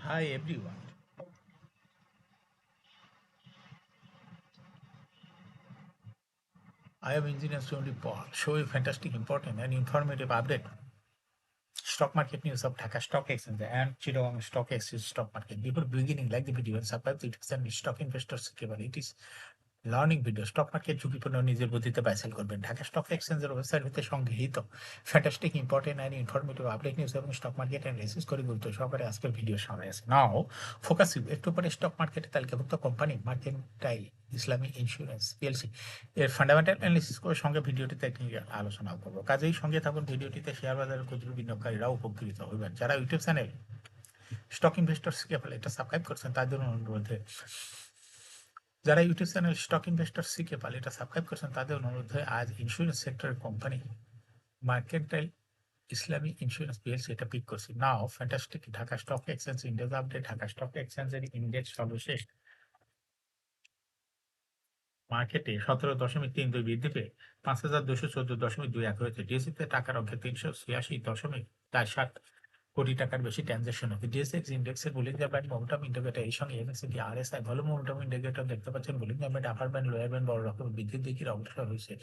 Hi everyone. I am Engineer Sonali Paul. Show a fantastic, important, and informative update. Stock market news of Dhaka Stock Exchange and Chittagong Stock Exchange stock market. Before beginning, like the video and subscribe to the channel Stock Investors Cable. It is learning video stock market ঝুঁকিপূর্ণ নিজের বুদ্ধিতে বাইসেল করবেন Dhaka stock এক্সচেঞ্জের website হতে সংগৃহীত fantastic important and informative update news এবং stock market and research করে গুরুত্ব সহকারে আজকের ভিডিও সামনে আছে নাও ফোকাস একটু পরে স্টক মার্কেটে তালিকাভুক্ত company mercantile Islami insurance PLC এর ফান্ডামেন্টাল অ্যানালিসিস করে সঙ্গে ভিডিওটিতে টেকনিক্যাল আলোচনা করবো কাজেই সঙ্গে থাকুন ভিডিওটিতে শেয়ার বাজারের ক্ষুদ্র বিনিয়োগকারীরাও উপকৃত হইবেন যারা ইউটিউব চ্যানেল স্টক ইনভেস্টর্স কেবল এটা সাবস্ক্রাইব করছেন তাদের অনুরোধে যারা ইউটিউব চ্যানেল স্টক ইনভেস্টর শিখে পাল এটা সাবস্ক্রাইব করছেন তাদের অনুরোধে আজ ইন্স্যুরেন্স সেক্টরের company mercantile Islami insurance PLC এটা পিক করছি now fantastic Dhaka stock exchange index update Dhaka stock এক্সচেঞ্জের ইন্ডেক্স সর্বশেষ মার্কেটে 17.32 বৃদ্ধি পেয়ে 5,214.21 হয়েছে ডিএসসিতে টাকার অঙ্কে 386.47 কোটি টাকার বেশি ট্রানজাকশন হবে ডিএসএক্স ইন্ডেক্সের বুলিঞ্জার ব্যান্ড মোমেন্টাম ইন্ডিকেটর এই সঙ্গে এমএসসিপি আরএসআই ভালো মোমেন্টাম ইন্ডিকেটর দেখতে পাচ্ছেন Bollinger band upper band lower band বড় রকম বৃদ্ধির দিকে অগ্রসর হয়েছে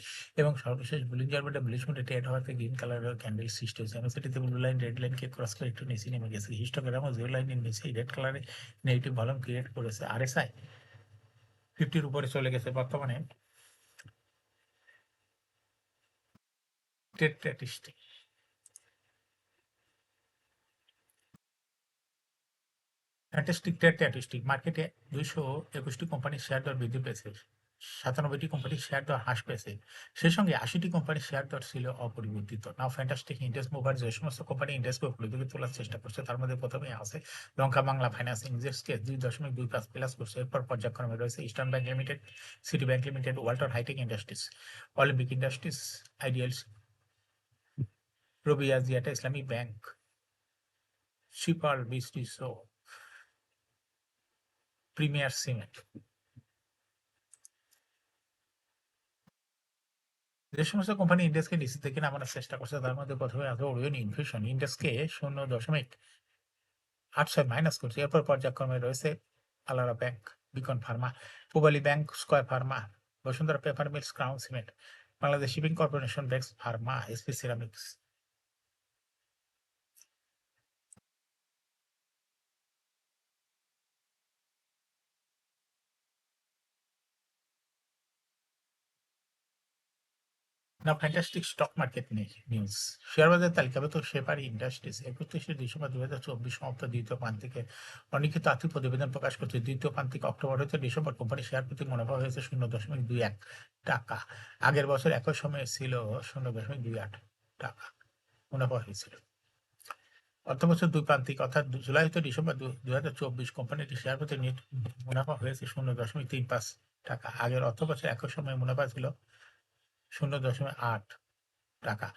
এবং সর্বশেষ বুলিঞ্জার ব্যান্ডে বুলিশ মোডে ট্রেড হওয়াতে গ্রিন কালারের ক্যান্ডেল সৃষ্টি হয়েছে এমএসসিটিতে ব্লু লাইন রেড লাইনকে ক্রস করে একটু নিচে নেমে গেছে হিস্টোগ্রামও জিরো লাইনের নিচে রেড কালারে নেগেটিভ ভলিউম ক্রিয়েট করেছে আরএসআই 50-র উপরে চলে গেছে বর্তমানে trade statistic fantastic trade statistic মার্কেটে 221টি কোম্পানির শেয়ার দর বৃদ্ধি পেয়েছে 97টি কোম্পানির শেয়ার দর হ্রাস পেয়েছে সেই সঙ্গে 80টি কোম্পানির শেয়ার দর ছিল অপরিবর্তিত নাও ফ্যান্টাস্টিক ইন্ডেক্স মুভার যে সমস্ত কোম্পানি ইন্ডেক্সকে উপরের দিকে তোলার চেষ্টা করছে তার মধ্যে প্রথমে আছে লঙ্কা বাংলা ফাইন্যান্স ইন্ডেক্সকে 2.25 প্লাস করছে এরপর পর্যায়ক্রমে রয়েছে eastern bank limited city bank limited Walton hi tech industries Olympic industries আইডিয়ালস রবি আজিয়াটা ইসলামী ব্যাংক শিপার বিসটিসো প্রিমিয়ার সিমেন্ট যে সমস্ত কোম্পানি ইন্ডেক্সকে নিচে থেকে নামানোর চেষ্টা করছে তার মধ্যে প্রথমে আছে ওরিয়ন ইনফিউশন ইন্ডেক্সকে 0.86 মাইনাস করছে এরপর পর্যায়ক্রমে রয়েছে আলারা bank beacon pharma Pubali bank square pharma Bashundhara paper mills crown cement Bangladesh shipping corporation bank pharma SP ceramics না fantastic stock market news share বাজার তালিকাভুক্ত শেফারি ইন্ডাস্ট্রিজ 31শে ডিসেম্বর 2024 সমাপ্ত দ্বিতীয় প্রান্তিকে অলিখিত আর্থিক প্রতিবেদন প্রকাশ করছে দ্বিতীয় প্রান্তিক অক্টোবর হতে ডিসেম্বর কোম্পানির শেয়ার প্রতি মুনাফা হয়েছে 0.21 টাকা আগের বছর একই সময়ে ছিল 0.28 টাকা মুনাফা হয়েছিল অর্থবছর দুই প্রান্তিক অর্থাৎ জুলাই হতে ডিসেম্বর 2024 কোম্পানিটি শেয়ার প্রতি নেট মুনাফা হয়েছে 0.35 টাকা আগের অর্থবছর একই সময়ে মুনাফা ছিল 0.8 টাকা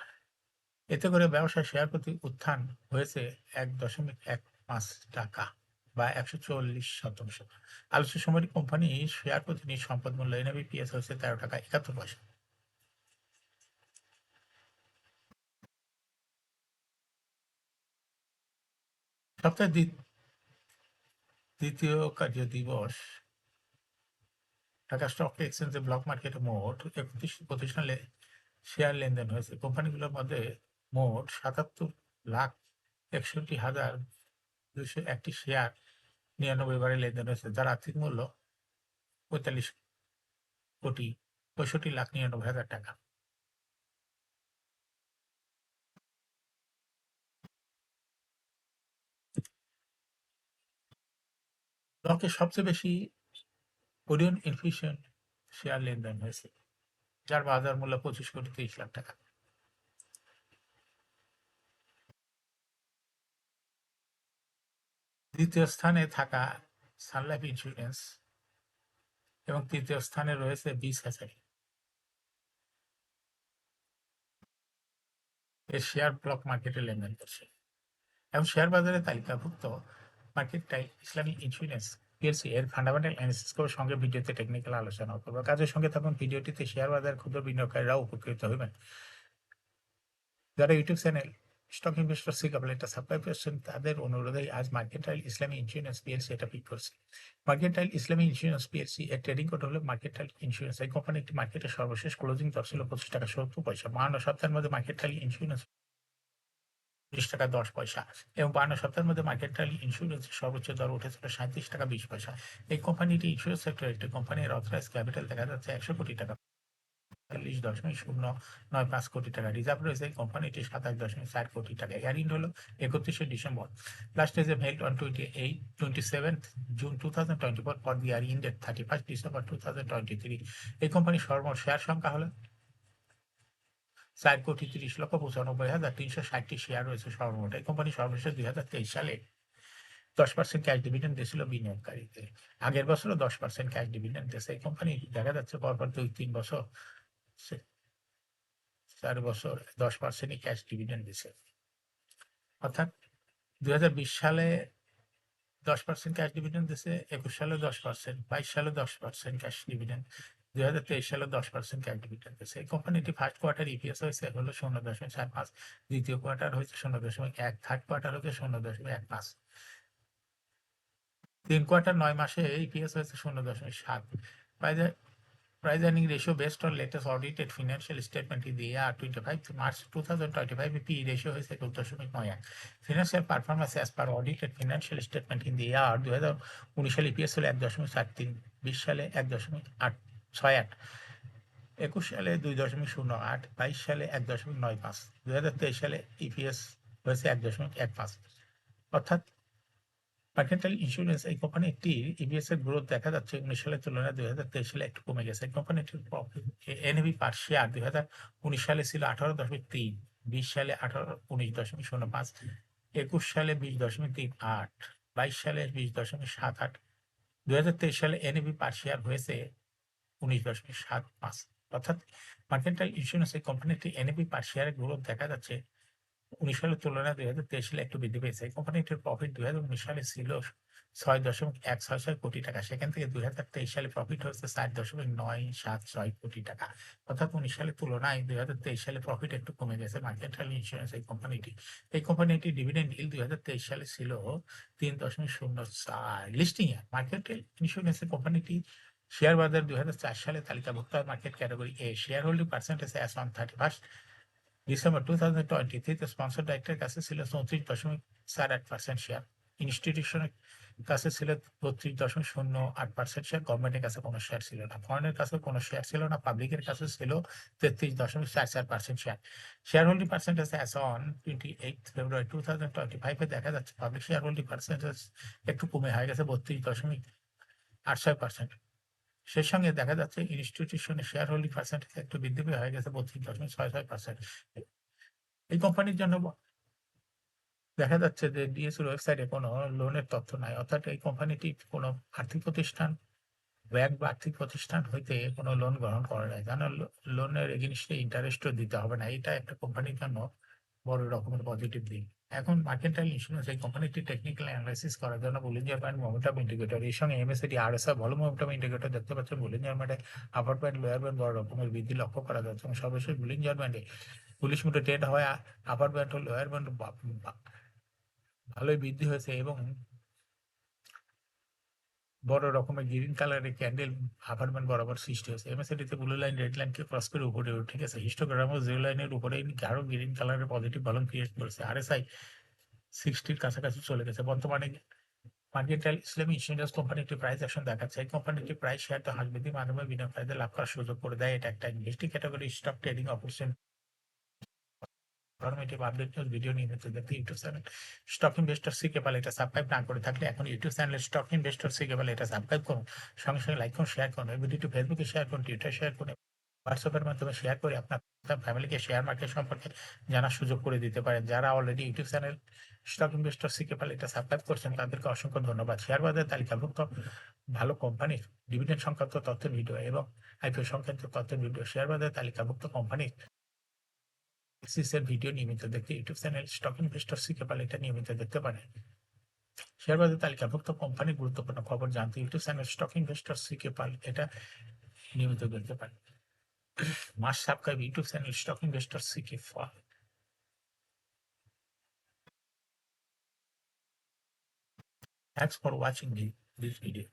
এতে করে ব্যবসায় শেয়ার প্রতি উত্থান হয়েছে 1.15 টাকা বা 140%। আলোচ্য সময়টি কোম্পানি শেয়ার প্রতি নিজ সম্পদ মূল্য এনএবিপিএস হয়েছে 13 টাকা 71 পয়সা। সপ্তাহের দ্বিতীয় কার্য দিবস ঢাকা স্টক এক্সচেঞ্জে ব্লক মার্কেটে মোট 31 প্রতিষ্ঠানে শেয়ার লেনদেন হয়েছে কোম্পানিগুলোর মধ্যে মোট 77,61,201টি শেয়ার 99 বারে লেনদেন হয়েছে যার আর্থিক মূল্য 45,65,99,000 টাকা। ব্লকে সবচেয়ে বেশি ওরিয়ন ইনফিউশন শেয়ার লেনদেন হয়েছে যার বাজার মূল্য 25,30,00,000 টাকা। দ্বিতীয় স্থানে থাকা সানলাইফ ইন্স্যুরেন্স এবং তৃতীয় স্থানে রয়েছে বিস হ্যাচারি এর শেয়ার ব্লক মার্কেটে লেনদেন করছে এবং শেয়ার বাজারে তালিকাভুক্ত মার্কেটটাই ইসলামী ইন্স্যুরেন্স পিএলসি এর ফান্ডামেন্টাল অ্যানালিসিস করে সঙ্গে ভিডিওতে টেকনিক্যাল আলোচনা করবো কাজের সঙ্গে থাকুন ভিডিওটিতে শেয়ার বাজার ক্ষুদ্র বিনিয়োগকারীরাও উপকৃত হবেন যারা YouTube channel stock investor C কেবল এটা সাবস্ক্রাইব করছেন তাদের অনুরোধে আজ মার্কেন্টাইল ইসলামী ইন্স্যুরেন্স পিএলসি এটা পিক করছে। মার্কেন্টাইল ইসলামী ইন্স্যুরেন্স পিএলসি এর ট্রেডিং কোড হলো মার্কেন্টাইল ইন্স্যুরেন্স। এই কোম্পানি একটি মার্কেটের সর্বশেষ ক্লোজিং দর ছিল 25 টাকা 70 পয়সা। 52 সপ্তাহের মধ্যে মার্কেন্টাইল ইন্স্যুরেন্স 30 টাকা 10 পয়সা এবং 52 সপ্তাহের মধ্যে মার্কেন্টাইল ইন্স্যুরেন্সের সর্বোচ্চ দর উঠেছিল 37 টাকা 20 পয়সা। এই কোম্পানিটি ইন্স্যুরেন্স সেক্টরের একটি কোম্পানির অথরাইজ ক্যাপিটাল দেখা যাচ্ছে 100 কোটি টাকা, 40.095 কোটি টাকা। রিজার্ভ রয়েছে এই কোম্পানিটি 27.4 কোটি টাকা। ইয়ার-এন্ড হলো 31শে December. Last is held on 27th June 2024 for the year ended 31st December 2023। এই কোম্পানির সর্বমোট শেয়ার সংখ্যা হলো 4,30,95,360টি শেয়ার রয়েছে সর্বমোট। এই কোম্পানি সর্বশেষ 2023 সালে 10% ক্যাশ ডিভিডেন্ড দিয়েছিল বিনিয়োগকারীদের। আগের বছরও 10% ক্যাশ ডিভিডেন্ড দিয়েছে। এই কোম্পানি দেখা যাচ্ছে পরপর 2-3 বছর 4 বছর 10%ই ক্যাশ ডিভিডেন্ড দিছে। অর্থাৎ 2020 সালে 10% ক্যাশ ডিভিডেন্ড দিছে, 21 সালে 10%, 22 সালে 10% ক্যাশ ডিভিডেন্ড, 2023 সালে 10% ক্যাশ ডিভিডেন্ড দিছে। এই কোম্পানিটি ফার্স্ট কোয়ার্টার ইপিএস হয়েছে হলো 0.45, দ্বিতীয় কোয়ার্টার হয়েছে 0.1, থার্ড কোয়ার্টার হচ্ছে 0.15, 3 কোয়ার্টার 9 মাসে ইপিএস হয়েছে 0.7। Price earning ratio based on latest audited financial statement in the year 25 March 2025 PE ratio is 21.9। Financial performance as per audited financial statement in the year 2019 সালে EPS হলো 1.73, 20 সালে 1.68, 21 সালে 2.08, 22 সালে 1.95, 2023 সালে EPS হয়েছে 1.15। অর্থাৎ মার্কেন্টাইল ইন্স্যুরেন্স এই কোম্পানিটির ইপিএস এর গ্রোথ দেখা যাচ্ছে 19 সালের তুলনায় 2023 সালে একটু কমে গেছে। এই কোম্পানিটির এনএভি পার শেয়ার 2019 সালে ছিল 18.3, 20 সালে 19.05, 21 সালে 20.38, 22 সালে 20.78, 2023 সালে এনএভি পার শেয়ার হয়েছে 19.75। অর্থাৎ মার্কেন্টাইল ইন্স্যুরেন্স এই কোম্পানিটির এনএভি পার শেয়ারের গ্রোথ দেখা যাচ্ছে 19 সালের তুলনায় 2023 সালে একটু বৃদ্ধি পেয়েছে। এই কোম্পানিটির প্রফিট 2019 সালে ছিল 6.166 কোটি টাকা, সেখান থেকে 2023 সালে প্রফিট হচ্ছে 4.976 কোটি টাকা। অর্থাৎ 19 সালের তুলনায় 2023 সালে প্রফিট একটু কমে গেছে মার্কেন্টাইল ইন্স্যুরেন্স এই কোম্পানিটি। এই কোম্পানিটির ডিভিডেন্ড yield 2023 সালে ছিল 3.04। লিস্টিং এ মার্কেন্টাইল ইন্স্যুরেন্স কোম্পানিটি শেয়ার বাজার 2004 সালে তালিকাভুক্ত market category A. Share holding percentage as on 31st December 2023 sponsor ডাইরেক্টরের কাছে ছিল 34.48% শেয়ার, ইনস্টিটিউশনের কাছে ছিল 32.08% শেয়ার, গভর্নমেন্টের কাছে কোনো শেয়ার ছিল না, ফরেনের কাছে কোনো শেয়ার ছিল না, পাবলিকের কাছে ছিল 33.44% share. Share holding percentage as on 28 ফেব্রুয়ারি 2025 দেখা যাচ্ছে পাবলিক শেয়ার হোল্ডিং পার্সেন্টেজ একটু কমে হয়ে গেছে 32.86%। সেই সঙ্গে দেখা যাচ্ছে ইনস্টিটিউশনের শেয়ার হোল্ডিং পার্সেন্টেজ একটু বৃদ্ধি হয়ে গেছে 32.66%। এই কোম্পানির জন্য দেখা যাচ্ছে যে ডিএসইর ওয়েবসাইটে কোনো লোনের তথ্য নাই। অর্থাৎ এই কোম্পানিটি কোনো আর্থিক প্রতিষ্ঠান, ব্যাংক বা আর্থিক প্রতিষ্ঠান হইতে কোনো লোন গ্রহণ করে নাই, কেন লোনের এগেইনস্টে ইন্টারেস্টও দিতে হবে না। এটা একটা কোম্পানির জন্য বড় রকমের পজিটিভ দিক। এখন মার্কেন্টাইল ইন্স্যুরেন্স এই কোম্পানিটি টেকনিক্যাল অ্যানালাইসিস করার জন্য বলিঞ্জার ব্যান্ড মোমেন্টাম ইন্ডিকেটর এর সঙ্গে MSCD RSI volume momentum indicator দেখতে পাচ্ছেন। বলিঞ্জার ব্যান্ডে আপার ব্যান্ড লোয়ার ব্যান্ড বড় রকমের বৃদ্ধি লক্ষ্য করা যাচ্ছে এবং সর্বশেষ বলিঞ্জার ব্যান্ডে পুলিশ মুটে ট্রেড হয় আপার ব্যান্ড ও লোয়ার ব্যান্ড ভালোই বৃদ্ধি হয়েছে এবং বড় রকমের গ্রিন কালারের ক্যান্ডেল আপার ব্যান্ড বরাবর সৃষ্টি হয়েছে। এমএসিডিতে ব্লু লাইন রেড লাইনকে ক্রস করে উপরে উঠে গেছে। হিস্টোগ্রামও জিরো লাইনের উপরে গাঢ় গ্রিন কালারের পজিটিভ ভলিউম ক্রিয়েট করেছে। আরএসআই 60-র কাছাকাছি চলে গেছে। বর্তমানে মার্কেন্টাইল ইসলামী ইন্স্যুরেন্স কোম্পানি একটি প্রাইস অ্যাকশন দেখাচ্ছে। এই কোম্পানিটি প্রাইস শেয়ার তো হাসবৃদ্ধির মাধ্যমে বিনিয়োগকারীদের লাভ করার সুযোগ করে দেয়। এটা একটা investing category stock trading opportunity. Informative update news video নিয়মিত দেখতে YouTube channel stock investor C কেবল এটা সাবস্ক্রাইব না করে থাকলে এখন YouTube channel stock investor C কেবল এটা সাবস্ক্রাইব করুন। সঙ্গে সঙ্গে লাইক করুন, শেয়ার করুন। এই ভিডিওটি ফেসবুকে শেয়ার করুন, টুইটারে শেয়ার করুন, হোয়াটসঅ্যাপের মাধ্যমে শেয়ার করে আপনার ফ্যামিলিকে শেয়ার মার্কেট সম্পর্কে জানার সুযোগ করে দিতে পারেন। যারা already YouTube channel stock investor C কেবল এটা সাবস্ক্রাইব করছেন তাদেরকে অসংখ্য ধন্যবাদ। শেয়ার বাজারে তালিকাভুক্ত ভালো কোম্পানির ডিভিডেন্ড সংক্রান্ত তথ্যের ভিডিও এবং আইপিও সংক্রান্ত তথ্যের ভিডিও, শেয়ার বাজারে তালিকাভুক্ত কোম্পানির এর ভিডিও নিয়মিত দেখতে YouTube channel stock investor C কেবল এটা নিয়মিত দেখতে পারেন। শেয়ার বাজারে তালিকাভুক্ত কোম্পানির গুরুত্বপূর্ণ খবর জানতে YouTube channel stock investor C কেবল এটা নিয়মিত দেখতে পারেন। Must subscribe YouTube channel stock investor C কেবল। Thanks for watching this video.